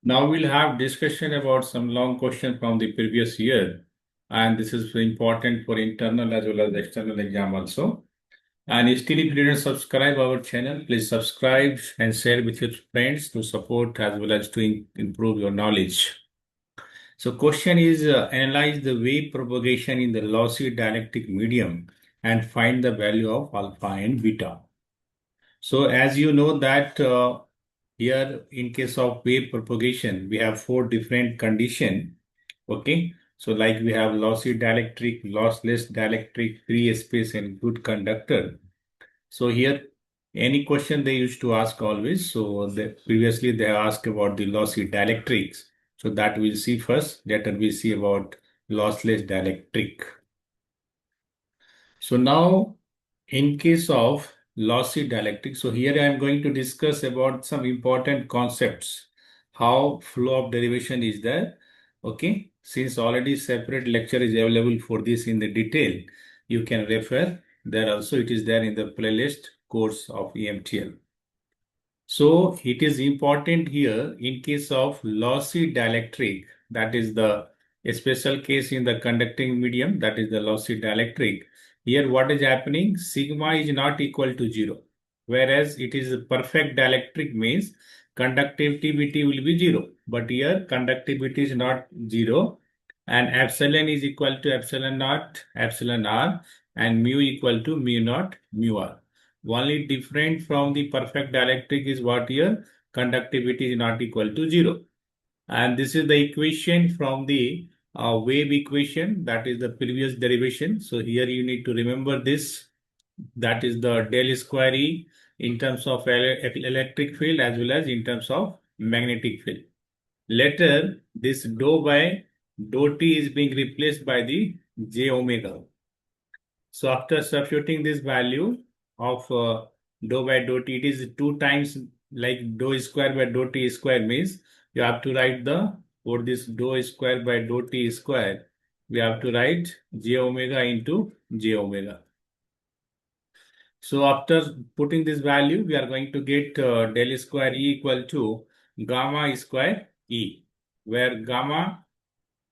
Now we'll have discussion about some long question from the previous year, and this is important for internal as well as external exam also. And still, if you didn't subscribe our channel, please subscribe and share with your friends to support as well as to improve your knowledge. So, question is analyze the wave propagation in the lossy dielectric medium and find the value of alpha and beta. So, as you know that here in case of wave propagation, we have four different condition. Okay. So like we have lossy dielectric, lossless dielectric, free space and good conductor. So here any question they used to ask always. So previously they asked about the lossy dielectrics. So that we'll see first. Later we'll see about lossless dielectric. So now in case of lossy dielectric, so here I am going to discuss about some important concepts, how flow of derivation is there. Okay, since already separate lecture is available for this in the detail, you can refer there also. It is there in the playlist course of EMTL. So it is important here in case of lossy dielectric, that is the a special case in the conducting medium, that is the lossy dielectric. Here what is happening? Sigma is not equal to 0. Whereas it is a perfect dielectric means conductivity will be 0. But here conductivity is not 0 and epsilon is equal to epsilon naught, epsilon r and mu equal to mu naught, mu r. Only different from the perfect dielectric is what here conductivity is not equal to 0. And this is the equation from the wave equation, that is the previous derivation. So here you need to remember this. That is the del square E in terms of electric field as well as in terms of magnetic field. Later, this dou by dou t is being replaced by the j omega. So after substituting this value of dou by dou t, it is 2 times like dou square by dou t square means you have to write the for this dou square by dou t square, we have to write j omega into j omega. So after putting this value, we are going to get del square E equal to gamma square E, where gamma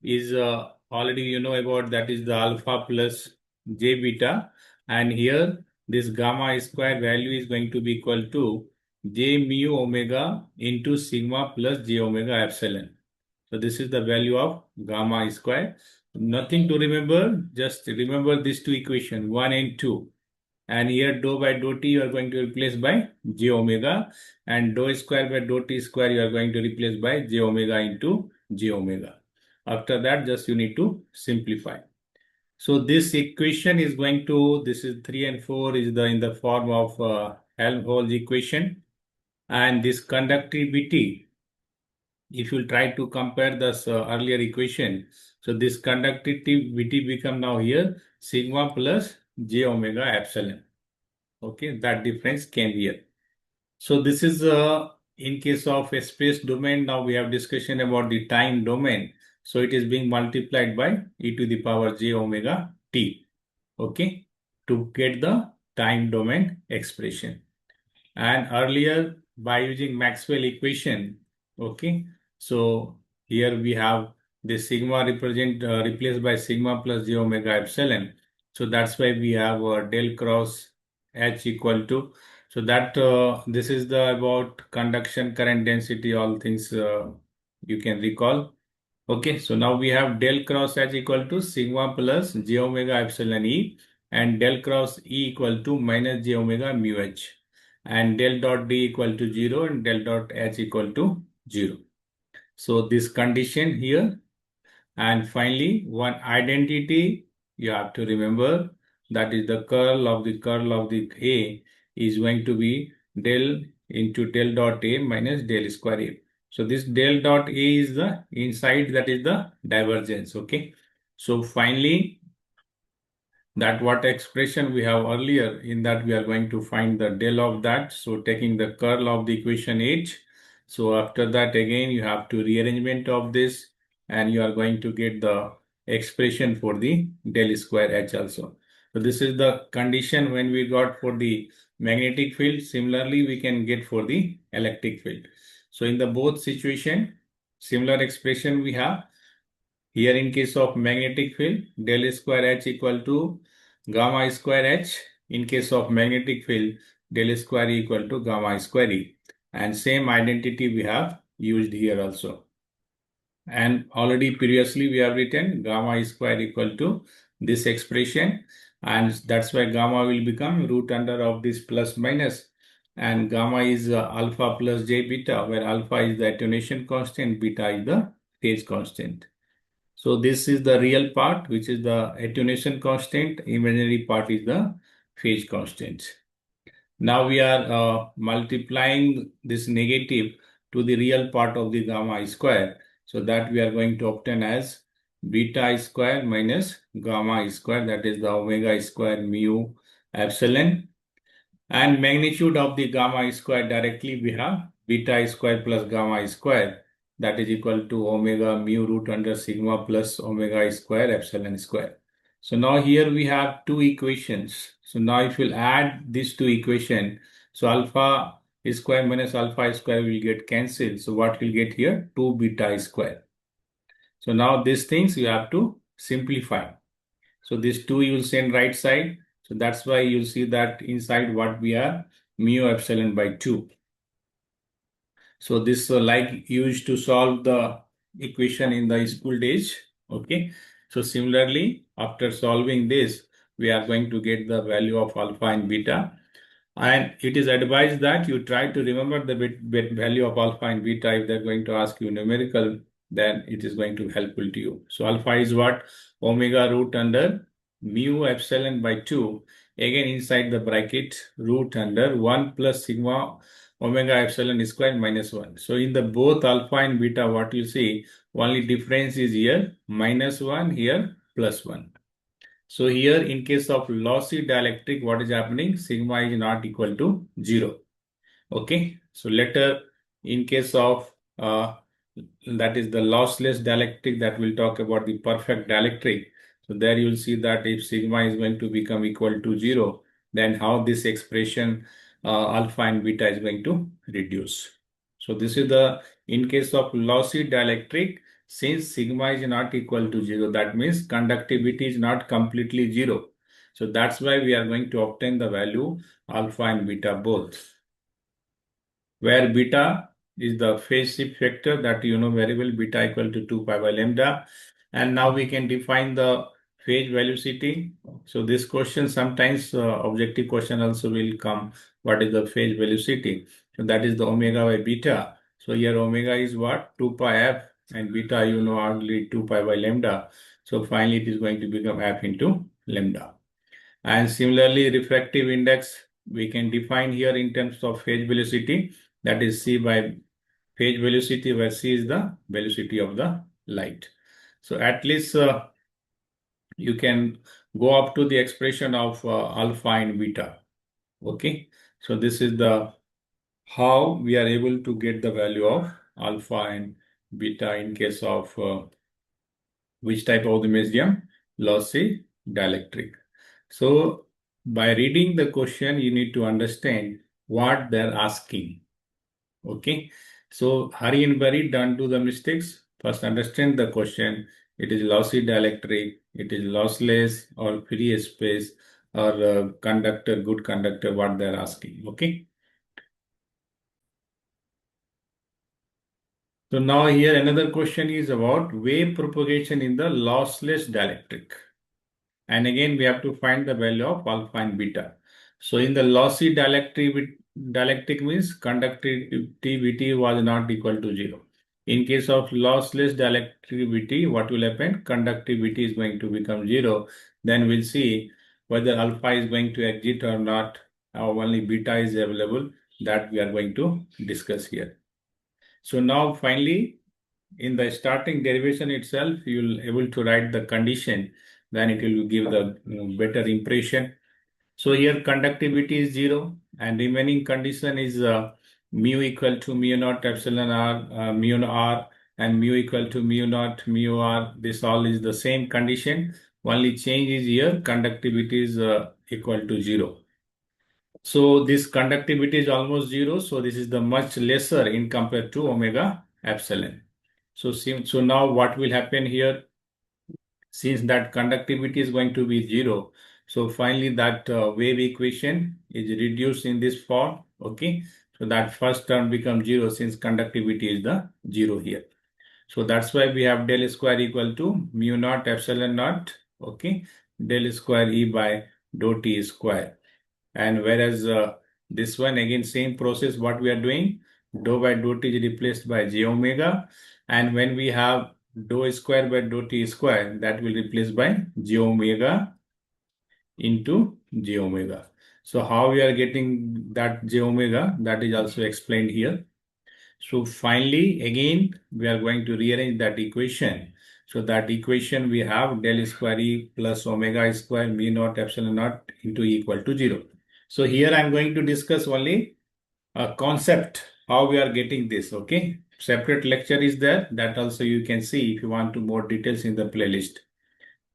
is already you know about, that is the alpha plus j beta, and here this gamma square value is going to be equal to j mu omega into sigma plus j omega epsilon. So this is the value of gamma square. Nothing to remember, just remember these two equations 1 and 2. And here dou by dou t you are going to replace by j omega, and dou square by dou t square you are going to replace by j omega into j omega. After that, just you need to simplify. So this equation is going to, this is 3 and 4 is in the form of Helmholtz equation. And this conductivity, if you try to compare this earlier equation, so this conductivity become now here sigma plus j omega epsilon. Okay, that difference can be here. So this is in case of a space domain. Now we have discussion about the time domain. So it is being multiplied by e to the power j omega t. Okay, to get the time domain expression. And earlier by using Maxwell equation. Okay, so here we have the sigma replaced by sigma plus j omega epsilon. So that's why we have del cross H equal to, so that this is the about conduction current density, all things you can recall. Okay, so now we have del cross H equal to sigma plus j omega epsilon E, and del cross E equal to minus j omega mu H, and del dot D equal to 0 and del dot H equal to 0. So this condition here, and finally one identity you have to remember, that is the curl of the A is going to be del into del dot A minus del square A. So this del dot A is the inside, that is the divergence. Okay. So finally, that what expression we have earlier, in that we are going to find the del of that. So taking the curl of the equation H. So after that again you have to rearrangement of this, and you are going to get the expression for the del square H also. So this is the condition when we got for the magnetic field. Similarly, we can get for the electric field. So in the both situation, similar expression we have. Here in case of magnetic field, del square H equal to gamma square H. In case of magnetic field, del square E equal to gamma square E. And same identity we have used here also. And already previously we have written gamma square equal to this expression, and that's why gamma will become root under of this plus minus, and gamma is alpha plus j beta, where alpha is the attenuation constant, beta is the phase constant. So this is the real part, which is the attenuation constant. Imaginary part is the phase constant. Now we are multiplying this negative to the real part of the gamma square. So that we are going to obtain as beta square minus gamma square, that is the omega square mu epsilon. And magnitude of the gamma square directly we have beta square plus gamma square, that is equal to omega mu root under sigma plus omega square epsilon square. So now here we have two equations. So now if we'll add these two equations, so alpha square minus alpha square will get cancelled. So what we'll get here? 2 beta square. So now these things you have to simplify. So this 2 you will send right side. So that's why you'll see that inside what we are mu epsilon by 2. So this like used to solve the equation in the school days. Okay. So similarly, after solving this, we are going to get the value of alpha and beta. And it is advised that you try to remember the value of alpha and beta. If they're going to ask you numerical, then it is going to helpful to you. So alpha is what? Omega root under mu epsilon by 2. Again inside the bracket, root under 1 plus sigma omega epsilon square minus 1. So in the both alpha and beta, what you see, only difference is here minus 1, here plus 1. So here in case of lossy dielectric, what is happening? Sigma is not equal to 0. Okay. So later in case of that is the lossless dielectric, that will talk about the perfect dielectric. So there you will see that if sigma is going to become equal to 0, then how this expression alpha and beta is going to reduce. So this is the, in case of lossy dielectric, since sigma is not equal to 0, that means conductivity is not completely 0. So that's why we are going to obtain the value alpha and beta both, where beta is the phase shift factor that you know very well, beta equal to 2 pi by lambda. And now we can define the phase velocity. So this question sometimes objective question also will come. What is the phase velocity? So that is the omega by beta. So here omega is what? 2 pi f, and beta you know only 2 pi by lambda. So finally it is going to become f into lambda. And similarly refractive index we can define here in terms of phase velocity, that is c by phase velocity, where c is the velocity of the light. So at least you can go up to the expression of alpha and beta. Okay. So this is the how we are able to get the value of alpha and beta in case of which type of the medium? Lossy dielectric. So by reading the question, you need to understand what they're asking. Okay. So hurry and bury, don't do the mistakes. First understand the question. It is lossy dielectric, it is lossless or free space or conductor, good conductor, what they're asking. Okay. So now here another question is about wave propagation in the lossless dielectric. And again, we have to find the value of alpha and beta. So in the lossy dielectric means conductivity was not equal to 0. In case of lossless dielectricity, what will happen? Conductivity is going to become 0. Then we'll see whether alpha is going to exit or not, or only beta is available. That we are going to discuss here. So now finally, in the starting derivation itself, you will able to write the condition, then it will give the better impression. So here conductivity is 0 and remaining condition is mu equal to mu naught epsilon r, mu r, and mu equal to mu naught mu r. This all is the same condition. Only change is here conductivity is equal to 0. So this conductivity is almost 0. So this is the much lesser in compared to omega epsilon. So now what will happen here? Since that conductivity is going to be 0, so finally that wave equation is reduced in this form. Okay, so that first term becomes 0 since conductivity is the 0 here. So that's why we have del square equal to mu naught epsilon naught. Okay, del square E by dou t square. And whereas this one again same process what we are doing, dou by dou t is replaced by j omega, and when we have dou square by dou t square, that will replace by j omega into j omega. So how we are getting that j omega, that is also explained here. So finally, again, we are going to rearrange that equation. So that equation we have del square E plus omega square mu naught epsilon naught into E equal to 0. So here I'm going to discuss only a concept, how we are getting this, okay? Separate lecture is there, that also you can see if you want to more details in the playlist.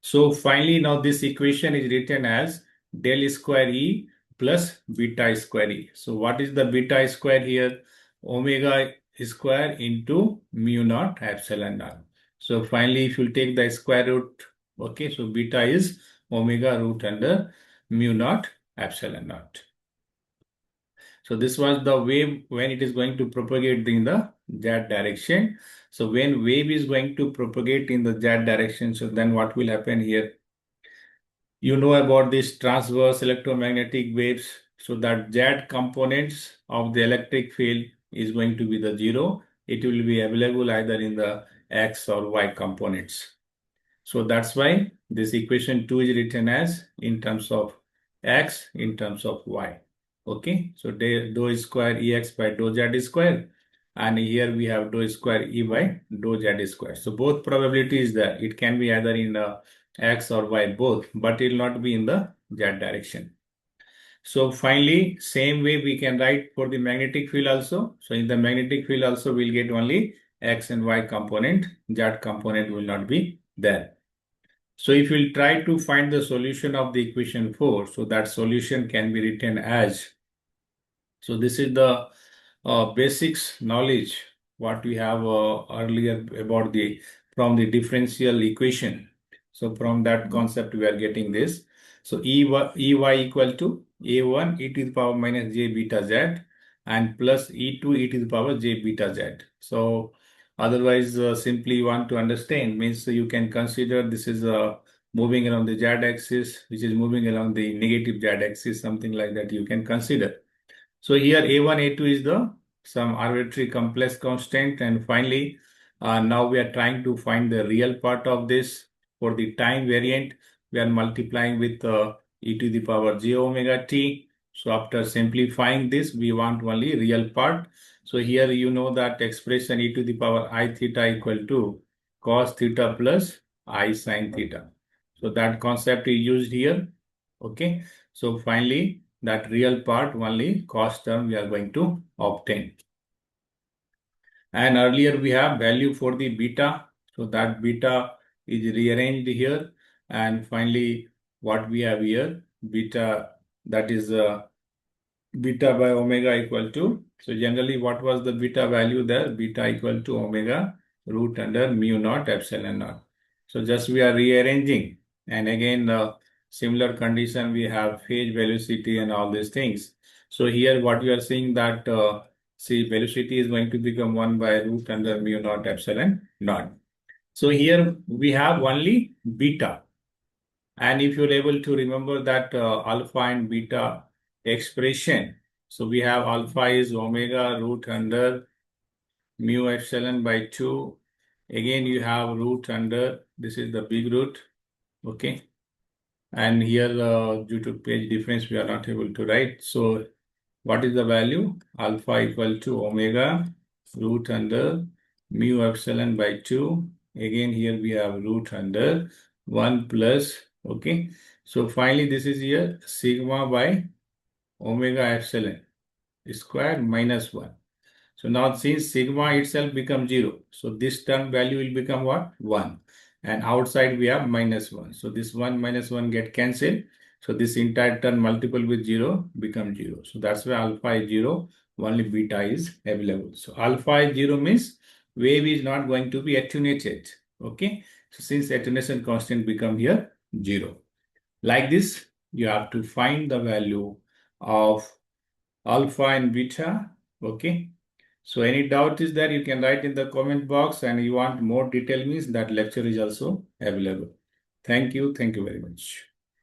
So finally, now this equation is written as del square E plus beta square E. So what is the beta square here? Omega square into mu naught epsilon naught. So finally, if you take the square root, okay, so beta is omega root under mu naught epsilon naught. So this was the wave when it is going to propagate in the z direction. So when wave is going to propagate in the z direction, so then what will happen here? You know about these transverse electromagnetic waves. So that z components of the electric field is going to be the 0. It will be available either in the x or y components. So that's why this equation 2 is written as in terms of x, in terms of y. Okay, so dou square ex by dou z square, and here we have dou square e by dou z square. So both probability is there. It can be either in the x or y both, but it will not be in the z direction. So finally, same way we can write for the magnetic field also. So in the magnetic field also we'll get only x and y component, z component will not be there. So if we'll try to find the solution of the equation 4, so that solution can be written as, so this is the basics knowledge what we have earlier about the from the differential equation. So from that concept we are getting this. So Ey equal to A1 e to the power minus j beta z and plus E2 e to the power j beta z. So otherwise simply you want to understand means you can consider this is moving around the z axis, which is moving along the negative z axis, something like that you can consider. So here A1, A2 is the some arbitrary complex constant, and finally now we are trying to find the real part of this. For the time variant, we are multiplying with e to the power j omega t. So after simplifying this, we want only real part. So here you know that expression e to the power I theta equal to cos theta plus I sin theta. So that concept is used here. Okay. So finally, that real part only cost term we are going to obtain. And earlier we have value for the beta. So that beta is rearranged here. And finally, what we have here, beta, that is beta by omega equal to, so generally what was the beta value there? Beta equal to omega root under mu naught epsilon naught. So just we are rearranging, and again similar condition we have phase velocity and all these things. So here what we are seeing that see velocity is going to become 1 by root under mu naught epsilon naught. So here we have only beta. And if you're able to remember that alpha and beta expression, so we have alpha is omega root under mu epsilon by 2. Again, you have root under, this is the big root, okay? And here, due to page difference, we are not able to write. So what is the value? Alpha equal to omega root under mu epsilon by 2. Again, here we have root under 1 plus, okay? So finally, this is here sigma by omega epsilon square minus 1. So now since sigma itself becomes 0, so this term value will become what? 1. And outside we have minus 1. So this 1 minus 1 get cancelled. So this entire term multiple with 0 becomes 0. So that's why alpha is 0, only beta is available. So alpha is 0 means wave is not going to be attenuated. Okay. So since attenuation constant become here 0. Like this, you have to find the value of alpha and beta. Okay. So any doubt is there, you can write in the comment box, and you want more detail means that lecture is also available. Thank you. Thank you very much.